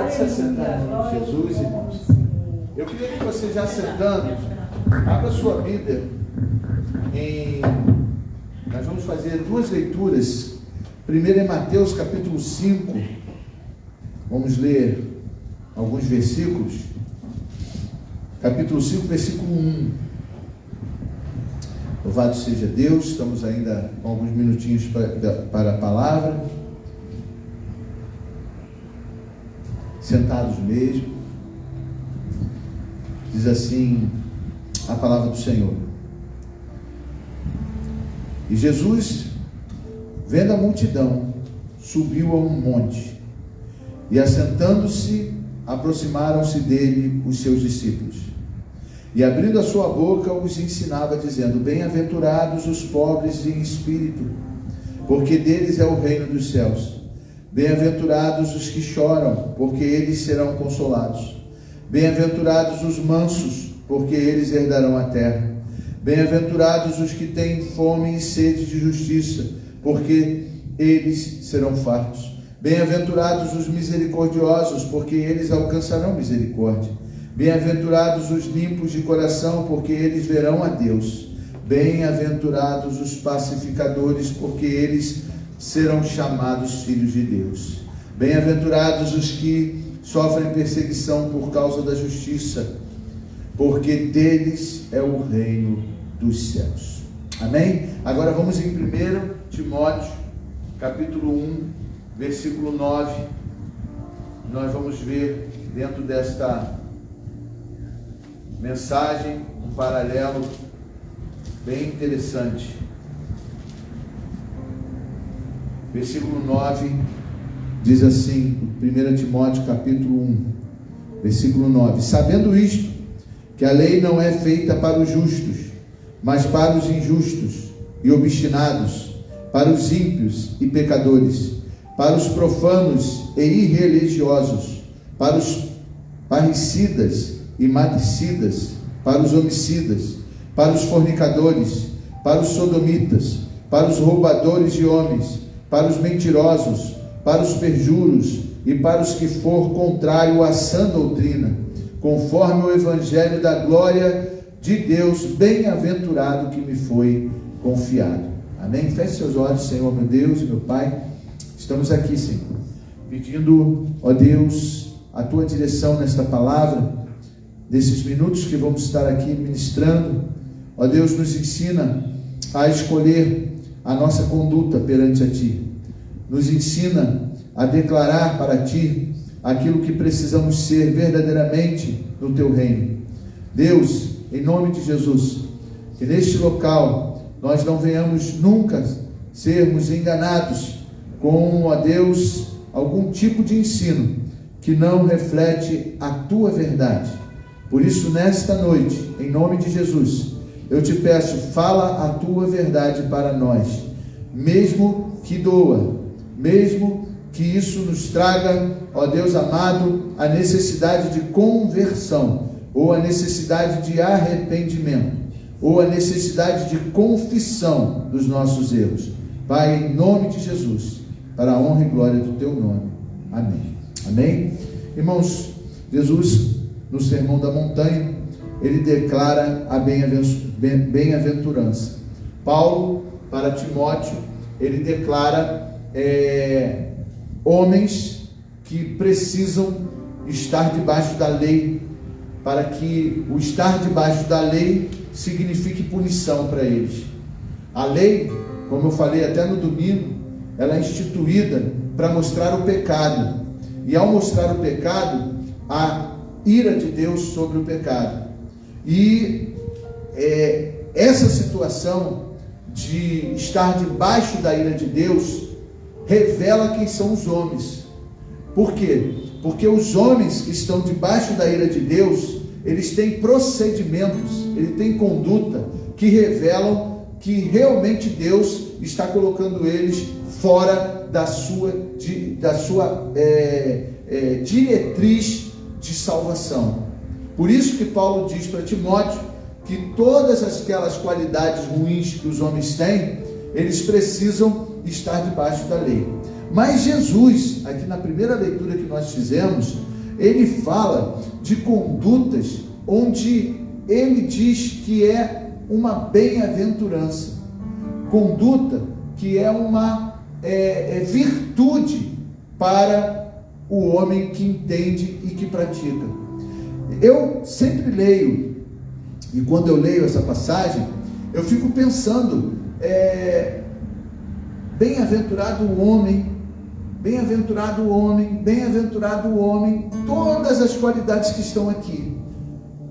Pode se assentar em nome de Jesus, irmãos. Eu queria que você, já sentando, abra sua Bíblia. Nós vamos fazer duas leituras. Primeiro é Mateus capítulo 5. Vamos ler alguns versículos. Capítulo 5, versículo 1. Louvado seja Deus. Estamos ainda com alguns minutinhos para a palavra. Sentados mesmo. Diz assim a palavra do Senhor: E Jesus, vendo a multidão, subiu a um monte, e assentando-se, aproximaram-se dele os seus discípulos. E abrindo a sua boca, os ensinava, dizendo: Bem-aventurados os pobres em espírito, porque deles é o reino dos céus. Bem-aventurados os que choram, porque eles serão consolados. Bem-aventurados os mansos, porque eles herdarão a terra. Bem-aventurados os que têm fome e sede de justiça, porque eles serão fartos. Bem-aventurados os misericordiosos, porque eles alcançarão misericórdia. Bem-aventurados os limpos de coração, porque eles verão a Deus. Bem-aventurados os pacificadores, porque eles serão chamados filhos de Deus. Bem-aventurados os que sofrem perseguição por causa da justiça, porque deles é o reino dos céus. Amém? Agora vamos em 1 Timóteo, capítulo 1, versículo 9. Nós vamos ver dentro desta mensagem um paralelo bem interessante. Versículo 9 diz assim, 1 Timóteo capítulo 1, versículo 9: Sabendo isto, que a lei não é feita para os justos, mas para os injustos e obstinados, para os ímpios e pecadores, para os profanos e irreligiosos, para os parricidas e matricidas, para os homicidas, para os fornicadores, para os sodomitas, para os roubadores de homens, para os mentirosos, para os perjuros e para os que for contrário à sã doutrina, conforme o evangelho da glória de Deus, bem-aventurado que me foi confiado. Amém? Feche seus olhos, Senhor, meu Deus e meu Pai. Estamos aqui, Senhor, pedindo, ó Deus, a Tua direção nesta palavra, desses minutos que vamos estar aqui ministrando. Ó Deus, nos ensina a escolher a nossa conduta perante a Ti. Nos ensina a declarar para Ti aquilo que precisamos ser verdadeiramente no Teu reino. Deus, em nome de Jesus, que neste local nós não venhamos nunca sermos enganados com, ó Deus, algum tipo de ensino que não reflete a Tua verdade. Por isso, nesta noite, em nome de Jesus, eu te peço, fala a Tua verdade para nós, mesmo que doa, mesmo que isso nos traga, ó Deus amado, a necessidade de conversão, ou a necessidade de arrependimento, ou a necessidade de confissão dos nossos erros. Pai, em nome de Jesus, para a honra e glória do Teu nome. Amém. Amém? Irmãos, Jesus, no Sermão da Montanha, ele declara a bem-aventurança. Paulo, para Timóteo, ele declara homens que precisam estar debaixo da lei, para que o estar debaixo da lei signifique punição para eles. A lei, como eu falei até no domingo, ela é instituída para mostrar o pecado, e ao mostrar o pecado, a ira de Deus sobre o pecado. E essa situação de estar debaixo da ira de Deus revela quem são os homens. Por quê? Porque os homens que estão debaixo da ira de Deus, eles têm procedimentos, eles têm conduta que revelam que realmente Deus está colocando eles fora da sua diretriz de salvação. Por isso que Paulo diz para Timóteo que todas aquelas qualidades ruins que os homens têm, eles precisam estar debaixo da lei. Mas Jesus, aqui na primeira leitura que nós fizemos, ele fala de condutas onde ele diz que é uma bem-aventurança, conduta que é uma virtude para o homem que entende e que pratica. Eu sempre leio, e quando eu leio essa passagem, eu fico pensando, bem-aventurado o homem, bem-aventurado o homem, bem-aventurado o homem, todas as qualidades que estão aqui.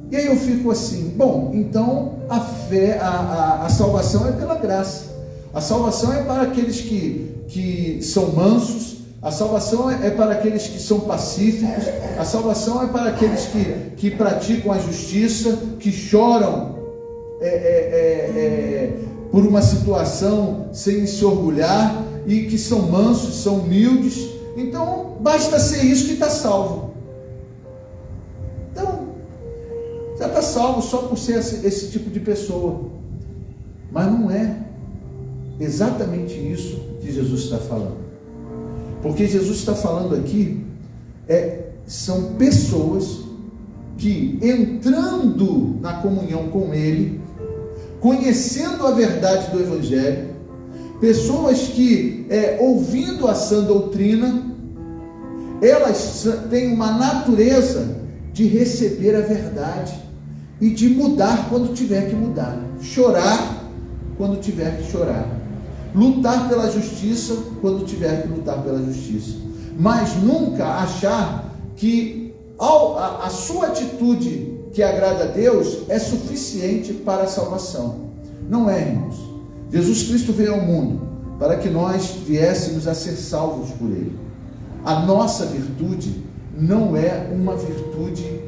E aí eu fico assim, bom, então a fé, a salvação é pela graça. A salvação é para aqueles que são mansos, a salvação é para aqueles que são pacíficos, a salvação é para aqueles que praticam a justiça, que choram por uma situação sem se orgulhar e que são mansos, são humildes. Então basta ser isso que está salvo. Então já está salvo só por ser esse tipo de pessoa. Mas não é exatamente isso que Jesus está falando. Porque Jesus está falando aqui, são pessoas que, entrando na comunhão com Ele, conhecendo a verdade do Evangelho, pessoas que, ouvindo a sã doutrina, elas têm uma natureza de receber a verdade e de mudar quando tiver que mudar, chorar quando tiver que chorar, lutar pela justiça quando tiver que lutar pela justiça, mas nunca achar que a sua atitude que agrada a Deus é suficiente para a salvação. Não é, irmãos. Jesus Cristo veio ao mundo para que nós viéssemos a ser salvos por Ele. A nossa virtude não é uma virtude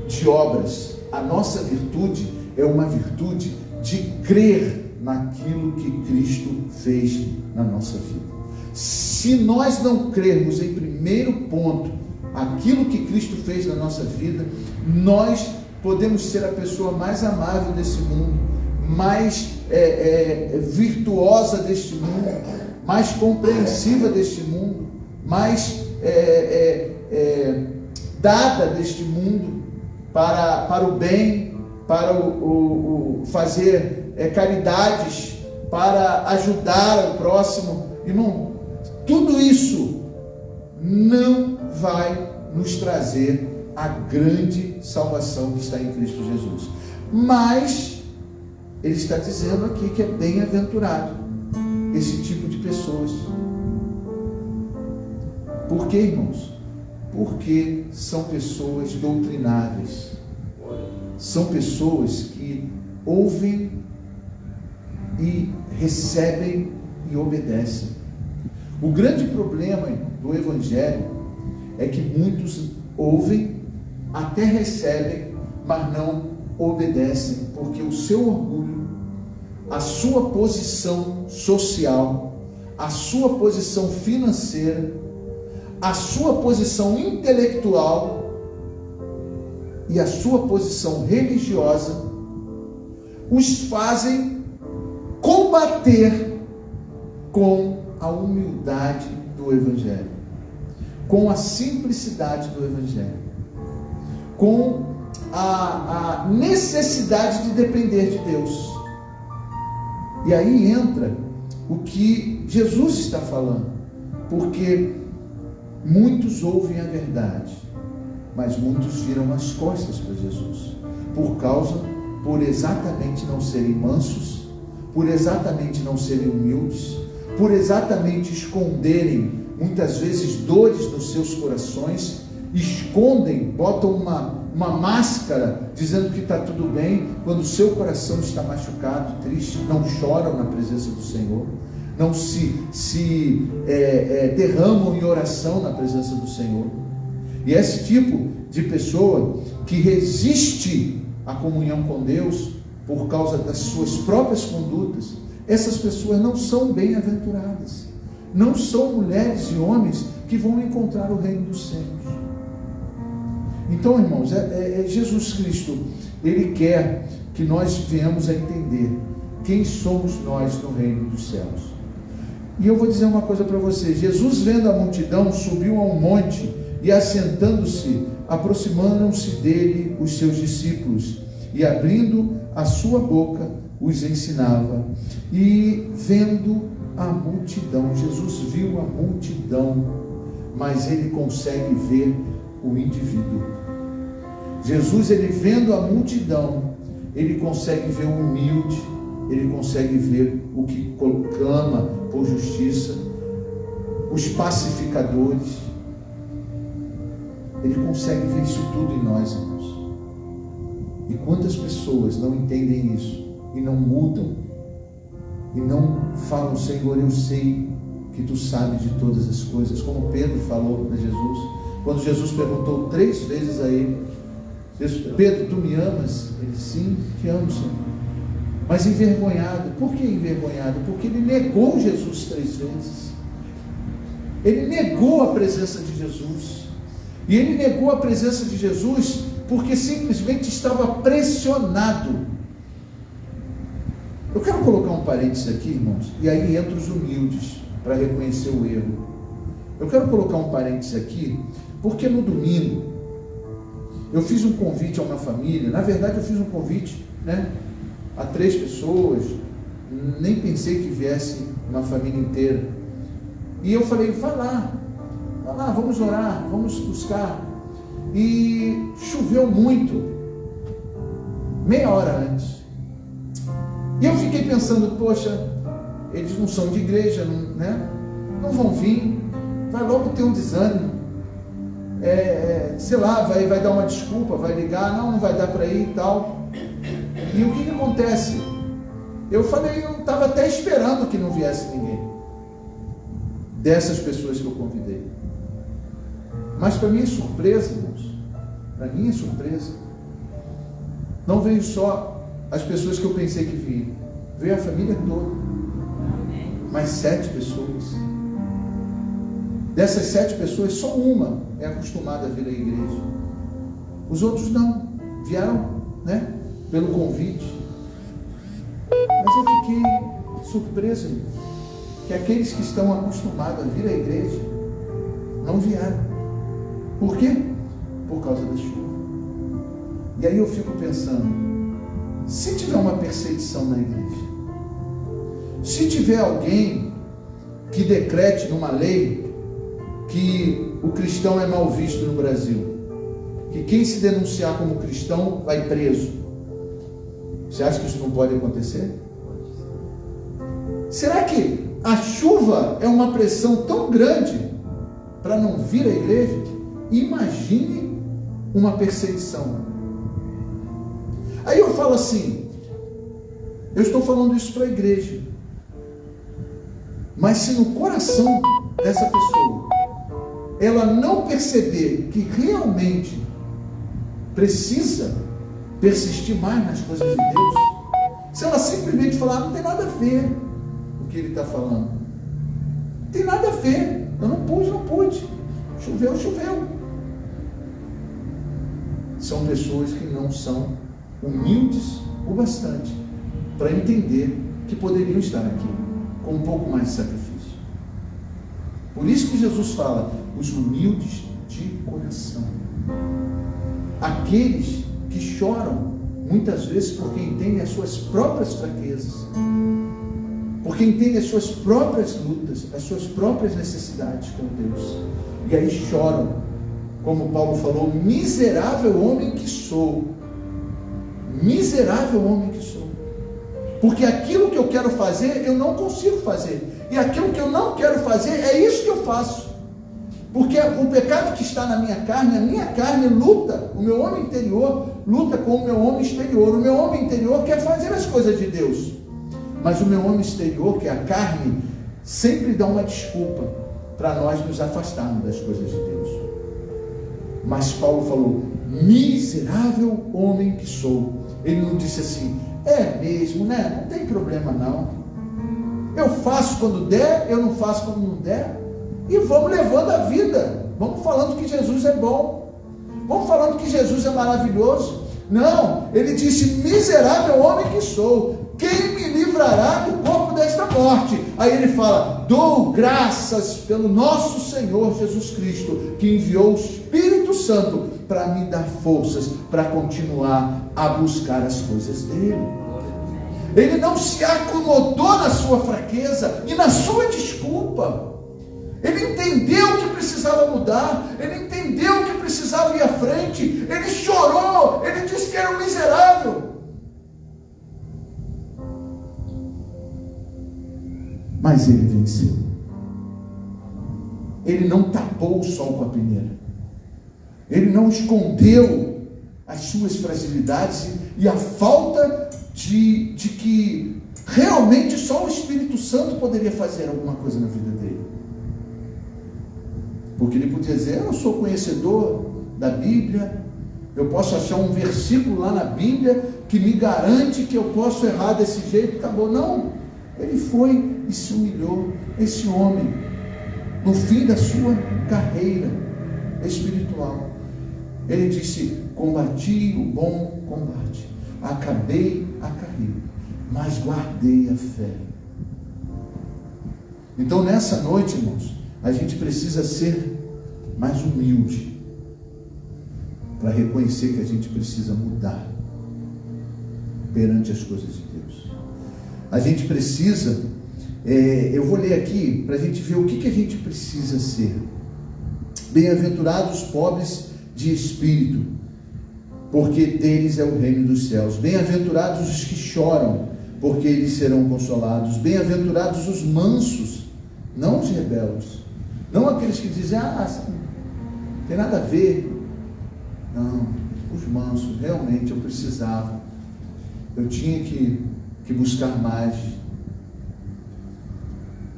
de obras. A nossa virtude é uma virtude de crer naquilo que Cristo fez na nossa vida. Se nós não crermos em primeiro ponto aquilo que Cristo fez na nossa vida, nós podemos ser a pessoa mais amável desse mundo, mais virtuosa deste mundo, mais compreensiva deste mundo, mais dada deste mundo para o bem, para o fazer caridades, para ajudar o próximo. Irmão, tudo isso não vai nos trazer a grande salvação que está em Cristo Jesus. Mas ele está dizendo aqui que é bem-aventurado esse tipo de pessoas. Por quê, irmãos? Porque são pessoas doutrináveis, são pessoas que ouvem e recebem e obedecem. O grande problema do Evangelho é que muitos ouvem, até recebem, mas não obedecem, porque o seu orgulho, a sua posição social, a sua posição financeira, a sua posição intelectual e a sua posição religiosa os fazem combater com a humildade do Evangelho, com a simplicidade do Evangelho, com a necessidade de depender de Deus. E aí entra o que Jesus está falando, porque muitos ouvem a verdade, mas muitos viram as costas para Jesus, por exatamente não serem mansos, por exatamente não serem humildes, por exatamente esconderem muitas vezes dores nos seus corações, escondem, botam uma máscara dizendo que está tudo bem, quando o seu coração está machucado, triste, não choram na presença do Senhor, não se derramam em oração na presença do Senhor. E esse tipo de pessoa que resiste à comunhão com Deus por causa das suas próprias condutas, essas pessoas não são bem-aventuradas, não são mulheres e homens que vão encontrar o reino dos céus. Então, irmãos, Jesus Cristo, Ele quer que nós venhamos a entender quem somos nós no reino dos céus. E eu vou dizer uma coisa para você: Jesus, vendo a multidão, subiu a um monte E assentando-se, aproximaram-se dele os seus discípulos, e abrindo a sua boca, os ensinava. E vendo a multidão, Jesus viu a multidão, mas ele consegue ver o indivíduo. Jesus, ele vendo a multidão, ele consegue ver o humilde, ele consegue ver o que clama por justiça, os pacificadores. Ele consegue ver isso tudo em nós, irmãos. E quantas pessoas não entendem isso e não mudam e não falam: Senhor, eu sei que tu sabes de todas as coisas, como Pedro falou para Jesus, quando Jesus perguntou 3 vezes a ele: Pedro, tu me amas? Ele: sim, te amo, Senhor. Mas envergonhado. Por que envergonhado? Porque ele negou Jesus 3 vezes. Ele negou a presença de Jesus. E ele negou a presença de Jesus porque simplesmente estava pressionado. Eu quero colocar um parênteses aqui, irmãos, e aí entra os humildes para reconhecer o erro. Eu quero colocar um parênteses aqui, porque no domingo eu fiz um convite a uma família. Na verdade, eu fiz um convite, a 3 pessoas. Nem pensei que viesse uma família inteira. E eu falei: vai lá, vamos orar, vamos buscar. E choveu muito, meia hora antes. E eu fiquei pensando: poxa, eles não são de igreja, não vão vir, vai logo ter um desânimo. Sei lá, vai dar uma desculpa, vai ligar: não vai dar para ir e tal. E o que acontece? Eu falei, eu estava até esperando que não viesse ninguém dessas pessoas que eu convidei. Mas para minha surpresa, irmãos, não veio só as pessoas que eu pensei que vinham, veio a família toda. Mais 7 pessoas. Dessas 7 pessoas, só uma é acostumada a vir à igreja. Os outros não, vieram, pelo convite. Mas eu fiquei surpreso, que aqueles que estão acostumados a vir à igreja não vieram. Por quê? Por causa da chuva. E aí eu fico pensando: se tiver uma perseguição na igreja, se tiver alguém que decrete numa lei que o cristão é mal visto no Brasil, que quem se denunciar como cristão vai preso, você acha que isso não pode acontecer? Será que a chuva é uma pressão tão grande para não vir à igreja? Imagine uma perseguição. Aí eu falo assim, eu estou falando isso para a igreja, mas se no coração dessa pessoa ela não perceber que realmente precisa persistir mais nas coisas de Deus, se ela simplesmente falar: não tem nada a ver o que ele está falando, não tem nada a ver, eu não pude, choveu. São pessoas que não são humildes o bastante para entender que poderiam estar aqui com um pouco mais de sacrifício. Por isso que Jesus fala: os humildes de coração, aqueles que choram muitas vezes porque entendem as suas próprias fraquezas, porque entendem as suas próprias lutas, as suas próprias necessidades com Deus, e aí choram, como Paulo falou: miserável homem que sou, porque aquilo que eu quero fazer eu não consigo fazer, e aquilo que eu não quero fazer é isso que eu faço, porque o pecado que está na minha carne, a minha carne luta, o meu homem interior luta com o meu homem exterior. O meu homem interior quer fazer as coisas de Deus, mas o meu homem exterior, que é a carne, sempre dá uma desculpa para nós nos afastarmos das coisas de Deus. Mas Paulo falou: miserável homem que sou. Ele não disse assim: é mesmo, não tem problema não, eu faço quando der, eu não faço quando não der, e vamos levando a vida, vamos falando que Jesus é bom, vamos falando que Jesus é maravilhoso. Não, ele disse: miserável homem que sou, quem me livrará do corpo desta morte. Aí ele fala: dou graças pelo nosso Senhor Jesus Cristo, que enviou o Espírito Santo para me dar forças para continuar a buscar as coisas dele. Ele não se acomodou na sua fraqueza e na sua desculpa. Ele entendeu que precisava mudar, ele entendeu que precisava ir à frente, ele chorou, ele disse que era um miserável. Mas ele venceu. Ele não tapou o sol com a peneira. Ele não escondeu as suas fragilidades e a falta de que realmente só o Espírito Santo poderia fazer alguma coisa na vida dele. Porque ele podia dizer: eu sou conhecedor da Bíblia, eu posso achar um versículo lá na Bíblia que me garante que eu posso errar desse jeito, acabou. Não, ele foi e se humilhou. Esse homem, no fim da sua carreira espiritual, ele disse: combati o bom combate, acabei a carreira, mas guardei a fé. Então nessa noite, irmãos, a gente precisa ser mais humilde para reconhecer que a gente precisa mudar perante as coisas de Deus. A gente precisa, eu vou ler aqui para a gente ver o que a gente precisa ser. Bem-aventurados os pobres de espírito, porque deles é o reino dos céus. Bem-aventurados os que choram, porque eles serão consolados. Bem-aventurados os mansos, não os rebeldes, não aqueles que dizem: não tem nada a ver. Não, os mansos. Realmente eu precisava, eu tinha que buscar mais,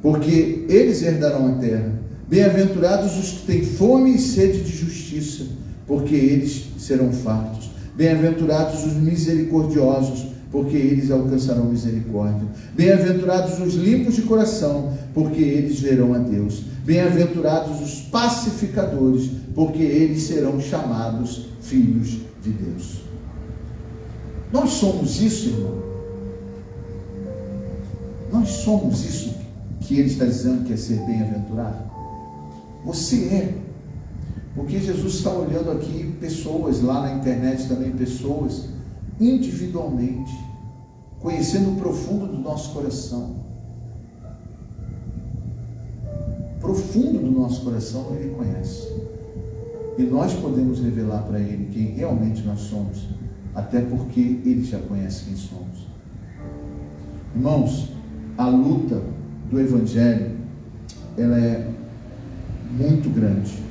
porque eles herdarão a terra. Bem-aventurados os que têm fome e sede de justiça, porque eles serão fartos. Bem-aventurados os misericordiosos, porque eles alcançarão misericórdia. Bem-aventurados os limpos de coração, porque eles verão a Deus. Bem-aventurados os pacificadores, porque eles serão chamados filhos de Deus. Nós somos isso, irmão. Nós somos isso que ele está dizendo que é ser bem-aventurado. Você é. Porque Jesus está olhando aqui pessoas, lá na internet também, pessoas individualmente, conhecendo o profundo do nosso coração. Profundo do nosso coração ele conhece. E nós podemos revelar para ele quem realmente nós somos, até porque ele já conhece quem somos. Irmãos, a luta do Evangelho, ela é muito grande.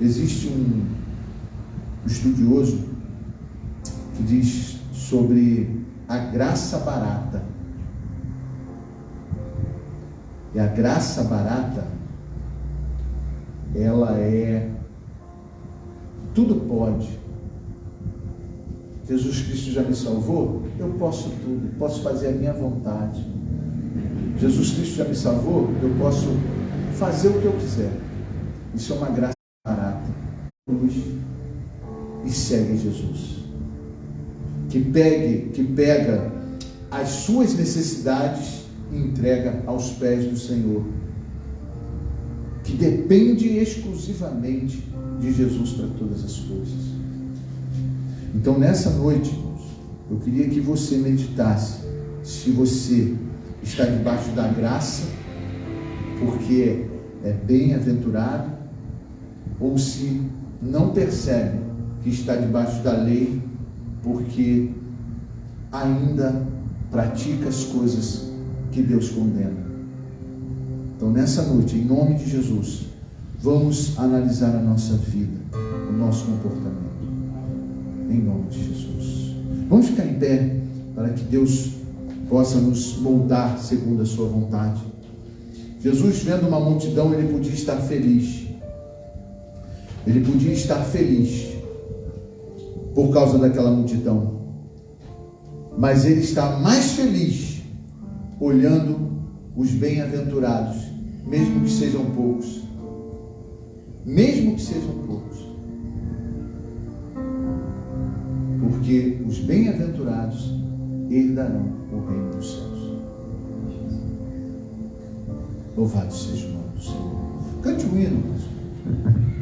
Existe um estudioso que diz sobre a graça barata. E a graça barata, ela é tudo pode. Jesus Cristo já me salvou, eu posso tudo, posso fazer a minha vontade. Jesus Cristo já me salvou, eu posso fazer o que eu quiser. Isso é uma graça barata. E segue Jesus. Que pega as suas necessidades e entrega aos pés do Senhor. Que depende exclusivamente de Jesus para todas as coisas. Então nessa noite, irmãos, eu queria que você meditasse se você está debaixo da graça, porque é bem-aventurado, ou se não percebe que está debaixo da lei, porque ainda pratica as coisas que Deus condena. Então nessa noite, em nome de Jesus, vamos analisar a nossa vida, o nosso comportamento, em nome de Jesus. Vamos ficar em pé para que Deus possa nos moldar segundo a sua vontade. Jesus, vendo uma multidão, ele podia estar feliz. Ele podia estar feliz por causa daquela multidão. Mas ele está mais feliz olhando os bem-aventurados, mesmo que sejam poucos. Mesmo que sejam poucos. Porque os bem-aventurados herdarão o reino dos céus. Louvado seja o nome do Senhor. Cante um hino, pastor.